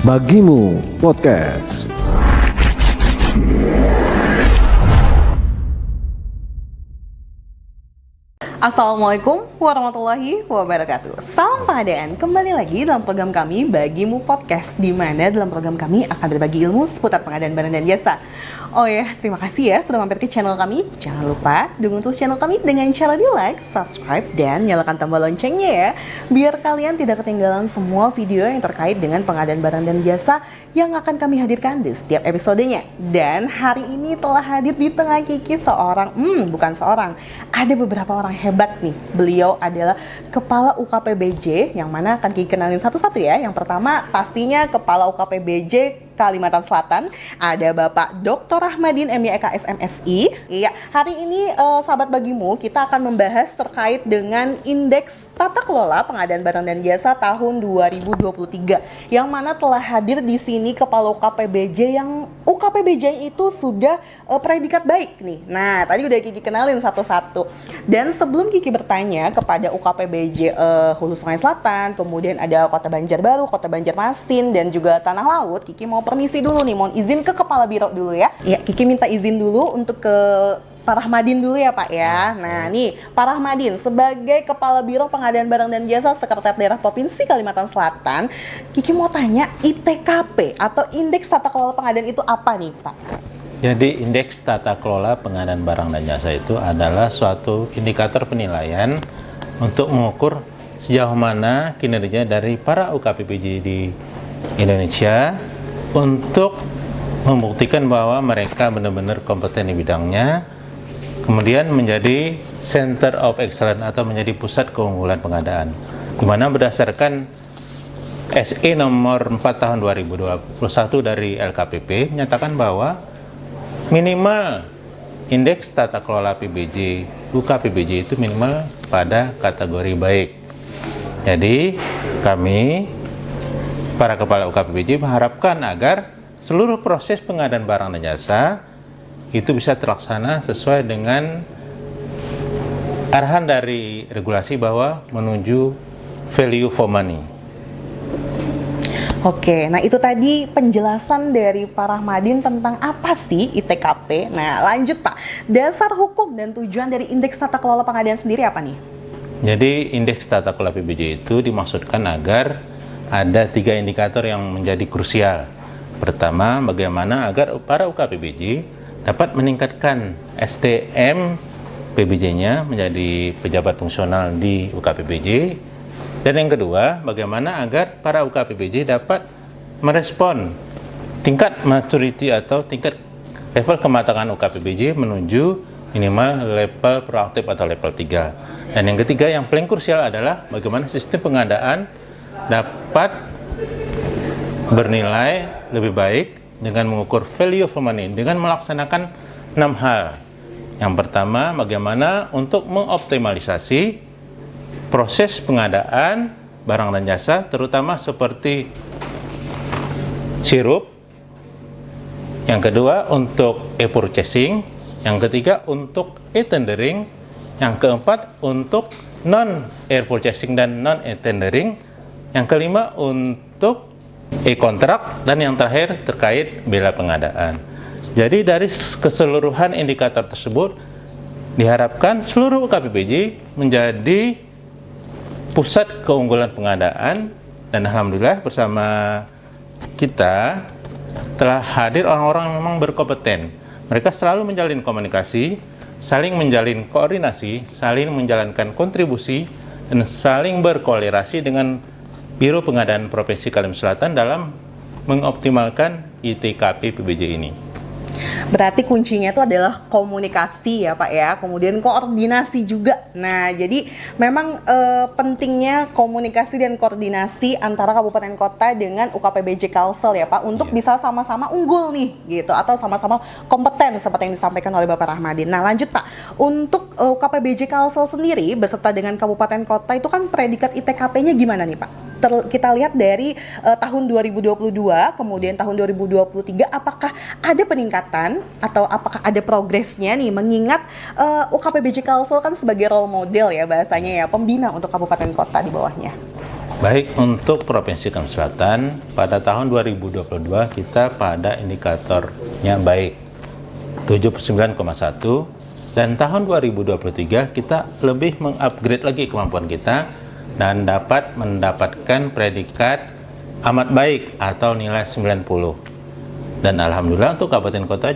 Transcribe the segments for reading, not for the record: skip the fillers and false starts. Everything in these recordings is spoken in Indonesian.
Bagimu Podcast. Assalamualaikum warahmatullahi wabarakatuh. Salam pengadaan. Kembali lagi dalam program kami Bagimu Podcast, di mana dalam program kami akan berbagi ilmu seputar pengadaan barang dan jasa. Oh ya, terima kasih ya sudah mampir ke channel kami. Jangan lupa dukung terus channel kami dengan cara di like, subscribe, dan nyalakan tombol loncengnya ya, biar kalian tidak ketinggalan semua video yang terkait dengan pengadaan barang dan jasa yang akan kami hadirkan di setiap episodenya. Dan hari ini telah hadir di tengah Kiki ada beberapa orang hebat nih. Beliau adalah Kepala UKPBJ, yang mana akan Kiki kenalin satu-satu ya. Yang pertama pastinya Kepala UKPBJ Kalimantan Selatan, ada Bapak Dr. Rahmadin MYK SMSI. Iya, hari ini sahabat Bagimu, kita akan membahas terkait dengan Indeks Tata Kelola Pengadaan Barang dan Jasa tahun 2023, yang mana telah hadir di sini Kepala UKPBJ yang UKPBJ itu sudah predikat baik nih. Nah, tadi udah Kiki kenalin satu-satu. Dan sebelum Kiki bertanya kepada UKPBJ Hulu Sungai Selatan, kemudian ada Kota Banjarbaru, Kota Banjarmasin, dan juga Tanah Laut, Kiki mau permisi dulu nih, mohon izin ke Kepala Biro dulu ya. Ya, Kiki minta izin dulu untuk ke Pak Rahmadin dulu ya Pak ya. Nah nih, Pak Rahmadin sebagai Kepala Biro Pengadaan Barang dan Jasa Sekretariat Daerah Provinsi Kalimantan Selatan, Kiki mau tanya, ITKP atau Indeks Tata Kelola Pengadaan itu apa nih Pak? Jadi Indeks Tata Kelola Pengadaan Barang dan Jasa itu adalah suatu indikator penilaian untuk mengukur sejauh mana kinerja dari para UKPBJ di Indonesia untuk membuktikan bahwa mereka benar-benar kompeten di bidangnya, kemudian menjadi Center of Excellence atau menjadi pusat keunggulan pengadaan, di mana berdasarkan SE nomor 4 tahun 2021 dari LKPP menyatakan bahwa minimal indeks tata kelola PBJ UKPBJ itu minimal pada kategori baik. Jadi kami para kepala UKPBJ mengharapkan agar seluruh proses pengadaan barang dan jasa itu bisa terlaksana sesuai dengan arahan dari regulasi bahwa menuju value for money. Oke, nah itu tadi penjelasan dari Pak Rahmadin tentang apa sih ITKP. Nah lanjut Pak, dasar hukum dan tujuan dari Indeks Tata Kelola Pengadaan sendiri apa nih? Jadi Indeks Tata Kelola PBJ itu dimaksudkan agar ada 3 indikator yang menjadi krusial. Pertama, bagaimana agar para UKPBJ dapat meningkatkan SDM PBJ-nya menjadi pejabat fungsional di UKPBJ. Dan yang kedua, bagaimana agar para UKPBJ dapat merespon tingkat maturity atau tingkat level kematangan UKPBJ menuju minimal level proaktif atau level 3. Dan yang ketiga, yang paling krusial adalah bagaimana sistem pengadaan dapat bernilai lebih baik dengan mengukur value for money dengan melaksanakan 6 hal. Yang pertama, bagaimana untuk mengoptimalisasi proses pengadaan barang dan jasa, terutama seperti sirup. Yang kedua, untuk e-purchasing. Yang ketiga, untuk e-tendering. Yang keempat, untuk non-air purchasing dan non-e-tendering. Yang kelima, untuk e-kontrak. Dan yang terakhir, terkait bela pengadaan. Jadi dari keseluruhan indikator tersebut, diharapkan seluruh UKPBJ menjadi pusat keunggulan pengadaan. Dan alhamdulillah bersama kita telah hadir orang-orang yang memang berkompeten. Mereka selalu menjalin komunikasi, saling menjalin koordinasi, saling menjalankan kontribusi, dan saling berkolerasi dengan Biro Pengadaan Provinsi Kalimantan Selatan dalam mengoptimalkan ITKP PBJ ini. Berarti kuncinya itu adalah komunikasi ya Pak ya, kemudian koordinasi juga. Nah jadi memang pentingnya komunikasi dan koordinasi antara kabupaten kota dengan UKPBJ Kalsel ya Pak, untuk bisa sama-sama unggul nih gitu, atau sama-sama kompeten seperti yang disampaikan oleh Bapak Rahmadin. Nah lanjut Pak, untuk UKPBJ Kalsel sendiri beserta dengan kabupaten kota itu kan predikat ITKP-nya gimana nih Pak? Kita lihat dari tahun 2022 kemudian tahun 2023, apakah ada peningkatan atau apakah ada progresnya nih, mengingat UKPBJ Kalsel kan sebagai role model ya bahasanya ya, pembina untuk kabupaten kota di bawahnya. Baik, untuk Provinsi Kalimantan Selatan, pada tahun 2022 kita pada indikatornya baik, 79,1, dan tahun 2023 kita lebih mengupgrade lagi kemampuan kita dan dapat mendapatkan predikat amat baik atau nilai 90. Dan alhamdulillah untuk kabupaten kota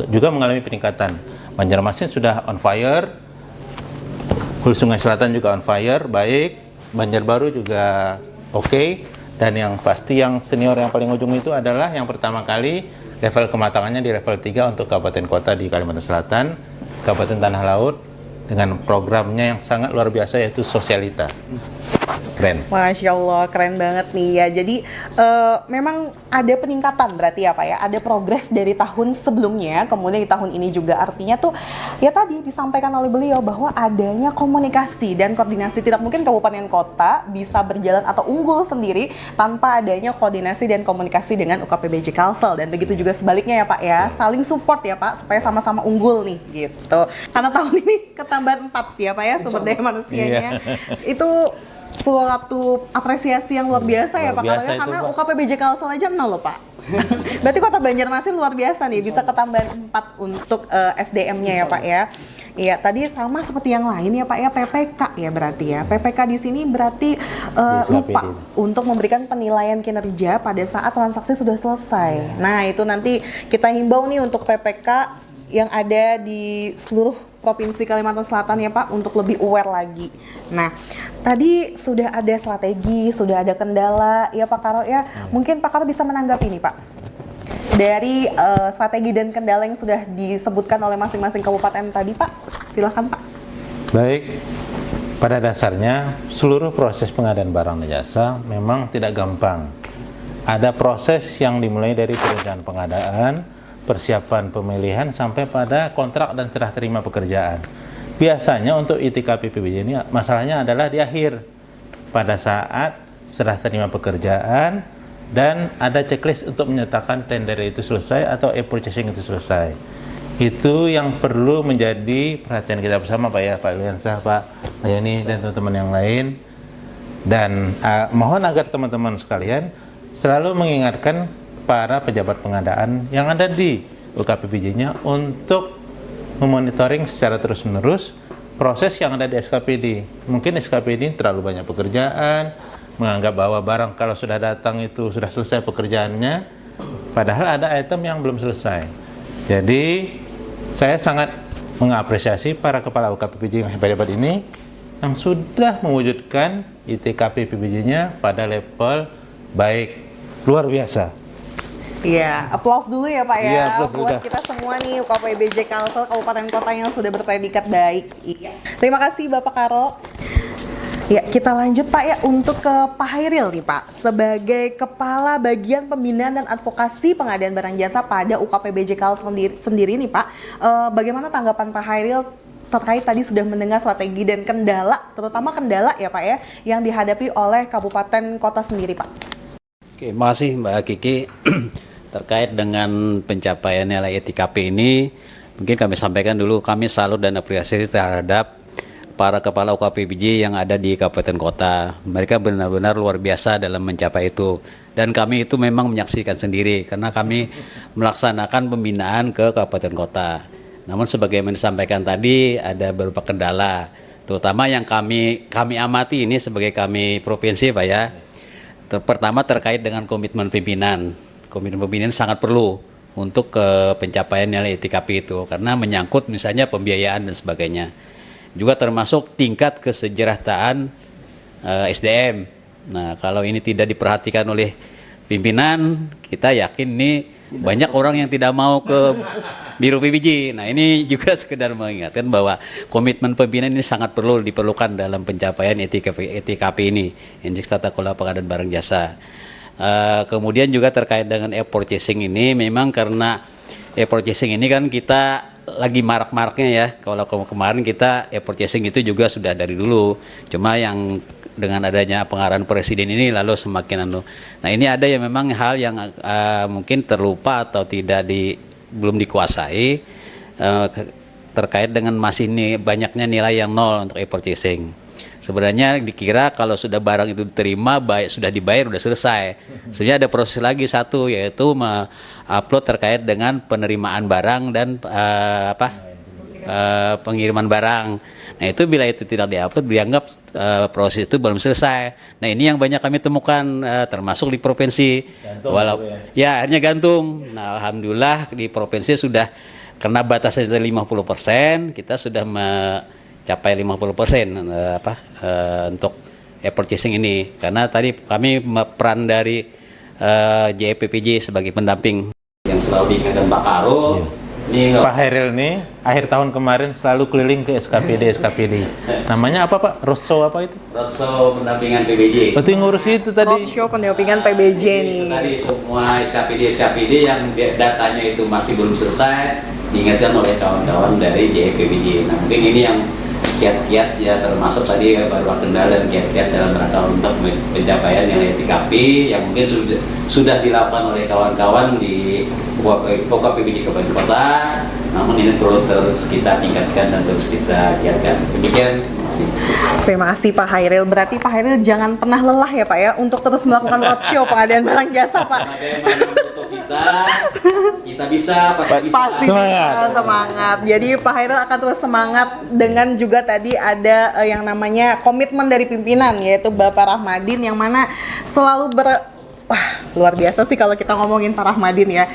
juga mengalami peningkatan. Banjarmasin sudah on fire, Hulu Sungai Selatan juga on fire, baik. Banjarbaru juga oke. Dan yang pasti yang senior yang paling ujung itu adalah yang pertama kali level kematangannya di level 3 untuk kabupaten kota di Kalimantan Selatan, Kabupaten Tanah Laut, dengan programnya yang sangat luar biasa yaitu Sosialita. Keren. Masya Allah, keren banget nih ya. Jadi memang ada peningkatan berarti ya Pak ya. Ada progres dari tahun sebelumnya, kemudian di tahun ini juga. Artinya tuh ya tadi disampaikan oleh beliau bahwa adanya komunikasi dan koordinasi. Tidak mungkin kabupaten kota bisa berjalan atau unggul sendiri tanpa adanya koordinasi dan komunikasi dengan UKPBJ Kalsel. Dan begitu juga sebaliknya ya Pak ya. Saling support ya Pak supaya sama-sama unggul nih gitu. Karena tahun ini ketambahan 4 ya Pak ya sumber daya manusianya. Itu suatu apresiasi yang luar biasa ya Pak, karena UKPBJ Kalsel aja 0 loh Pak. Berarti Kota Banjarmasin luar biasa nih, bisa ketambahan 4 untuk SDM-nya ya Pak ya. Iya, tadi sama seperti yang lain ya Pak ya, PPK ya berarti ya. PPK di sini berarti lupa untuk memberikan penilaian kinerja pada saat transaksi sudah selesai. Nah, itu nanti kita himbau nih untuk PPK yang ada di seluruh Provinsi Kalimantan Selatan ya Pak, untuk lebih aware lagi. Nah, tadi sudah ada strategi, sudah ada kendala ya Pak Karo ya. Mungkin Pak Karo bisa menanggapi nih Pak, dari strategi dan kendala yang sudah disebutkan oleh masing-masing kabupaten tadi Pak. Silahkan Pak. Baik, pada dasarnya seluruh proses pengadaan barang dan jasa memang tidak gampang. Ada proses yang dimulai dari perencanaan pengadaan, persiapan pemilihan sampai pada kontrak dan serah terima pekerjaan. Biasanya untuk ITKP PBJ ini masalahnya adalah di akhir, pada saat serah terima pekerjaan dan ada checklist untuk menyatakan tender itu selesai atau e-purchasing itu selesai. Itu yang perlu menjadi perhatian kita bersama Pak ya, Pak Liansah, Pak Ayani dan teman-teman yang lain. Dan mohon agar teman-teman sekalian selalu mengingatkan para pejabat pengadaan yang ada di UKPBJ-nya untuk memonitoring secara terus-menerus proses yang ada di SKPD. Mungkin SKPD terlalu banyak pekerjaan, menganggap bahwa barang kalau sudah datang itu sudah selesai pekerjaannya, padahal ada item yang belum selesai. Jadi saya sangat mengapresiasi para kepala UKPBJ yang hebat-hebat ini yang sudah mewujudkan ITKP PBJ-nya pada level baik, luar biasa. Iya, applause dulu ya Pak ya, ya buat kita semua nih UKPBJ Kalsel kabupaten kota yang sudah berpredikat baik. Iya. Terima kasih Bapak Karo. Ya, kita lanjut Pak ya untuk ke Pak Hairil nih Pak, sebagai Kepala Bagian Pembinaan dan Advokasi Pengadaan Barang Jasa pada UKPBJ Kalsel sendiri nih Pak. Bagaimana tanggapan Pak Hairil terkait tadi sudah mendengar strategi dan kendala, terutama kendala ya Pak ya, yang dihadapi oleh kabupaten kota sendiri Pak? Oke, makasih Mbak Kiki. Terkait dengan pencapaian nilai ITKP ini, mungkin kami sampaikan dulu, kami salut dan apresiasi terhadap para kepala UKPBJ yang ada di kabupaten kota. Mereka benar-benar luar biasa dalam mencapai itu. Dan kami itu memang menyaksikan sendiri, karena kami melaksanakan pembinaan ke kabupaten kota. Namun sebagaimana disampaikan tadi, ada beberapa kendala, terutama yang kami amati ini sebagai kami provinsi Pak ya. Pertama terkait dengan komitmen pimpinan. Komitmen pimpinan sangat perlu untuk pencapaian nilai ITKP itu, karena menyangkut misalnya pembiayaan dan sebagainya. Juga termasuk tingkat kesejahteraan SDM. Nah, kalau ini tidak diperhatikan oleh pimpinan, kita yakin ini banyak orang yang tidak mau ke Biro PBJ. Nah, ini juga sekedar mengingatkan bahwa komitmen pimpinan ini sangat diperlukan dalam pencapaian ITKP ini, Indeks Tata Kelola Pengadaan Barang Jasa. Kemudian juga terkait dengan e-purchasing ini, memang karena e-purchasing ini kan kita lagi marak-maraknya ya. Kalau kemarin kita e-purchasing itu juga sudah dari dulu, cuma yang dengan adanya pengarahan presiden ini lalu semakin Nah, ini ada yang memang hal yang mungkin terlupa atau belum dikuasai terkait dengan masih banyaknya nilai yang 0 untuk e-purchasing. Sebenarnya dikira kalau sudah barang itu diterima, baik sudah dibayar, sudah selesai. Sebenarnya ada proses lagi satu, yaitu upload terkait dengan penerimaan barang dan pengiriman barang. Nah itu bila itu tidak diupload, dianggap proses itu belum selesai. Nah ini yang banyak kami temukan, termasuk di provinsi. Ya akhirnya gantung. Nah alhamdulillah di provinsi sudah kena batasnya 50%, kita sudah capai 50% untuk e-purchasing ini, karena tadi kami peran dari JPPJ sebagai pendamping yang selalu diingatkan Pak Karo. Ini Pak Hairil ini akhir tahun kemarin selalu keliling ke SKPD. Namanya apa Pak? Roadshow apa itu? Roadshow pendampingan PBJ. Betul ngurus itu tadi. Roadshow pendampingan PBJ nih. Itu tadi semua SKPD yang datanya itu masih belum selesai diingatkan oleh kawan-kawan dari JPPJ. Nah mungkin ini yang kiat-kiat ya, termasuk tadi beberapa kendala dan kiat-kiat dalam rangka untuk pencapaian nilai TKP yang mungkin sudah dilakukan oleh kawan-kawan di UKPBJ Kabupaten Kota. Namun ini perlu terus kita tingkatkan dan terus kita giatkan. Demikian, terima kasih. Terima kasih Pak Hairil. Berarti Pak Hairil jangan pernah lelah ya Pak ya untuk terus melakukan roadshow pengadaan barang jasa Pak. Kita bisa, pasti bisa. Pasti semangat. Jadi Pak Hairil akan terus semangat dengan juga tadi ada yang namanya komitmen dari pimpinan, yaitu Bapak Rahmadin, yang mana selalu wah luar biasa sih kalau kita ngomongin Pak Rahmadin ya.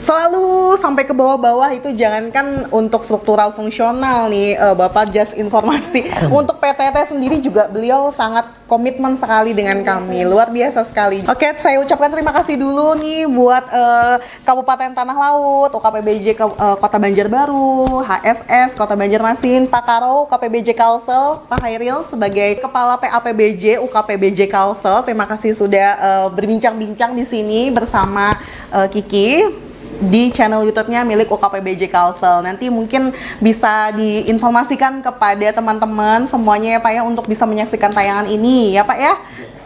Selalu sampai ke bawah-bawah itu, jangankan untuk struktural fungsional nih Bapak just informasi. Untuk PTT sendiri juga beliau sangat komitmen sekali dengan kami, luar biasa sekali. Oke, saya ucapkan terima kasih dulu nih buat Kabupaten Tanah Laut, UKPBJ Kota Banjarbaru, HSS Kota Banjarmasin, Pak Karo, KPBJ Kalsel, Pak Hairil sebagai Kepala PAPBJ UKPBJ Kalsel. Terima kasih sudah berbincang-bincang di sini bersama Kiki di channel YouTube-nya milik UKPBJ Kalsel. Nanti mungkin bisa diinformasikan kepada teman-teman semuanya ya Pak ya, untuk bisa menyaksikan tayangan ini ya Pak ya.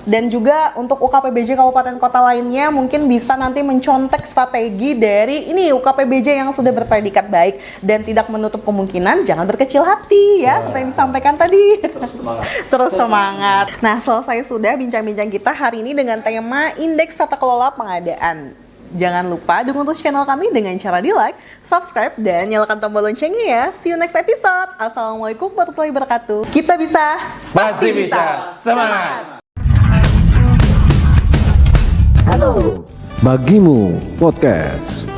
Dan juga untuk UKPBJ kabupaten kota lainnya mungkin bisa nanti mencontek strategi dari ini UKPBJ yang sudah berpredikat baik dan tidak menutup kemungkinan, jangan berkecil hati ya, seperti yang disampaikan tadi. Terus semangat. Nah, selesai sudah bincang-bincang kita hari ini dengan tema Indeks Tata Kelola Pengadaan. Jangan lupa dukung terus channel kami dengan cara di like, subscribe, dan nyalakan tombol loncengnya ya. See you next episode. Assalamualaikum warahmatullahi wabarakatuh. Kita bisa, Pasti bisa. Semangat. Halo, Bagimu Podcast.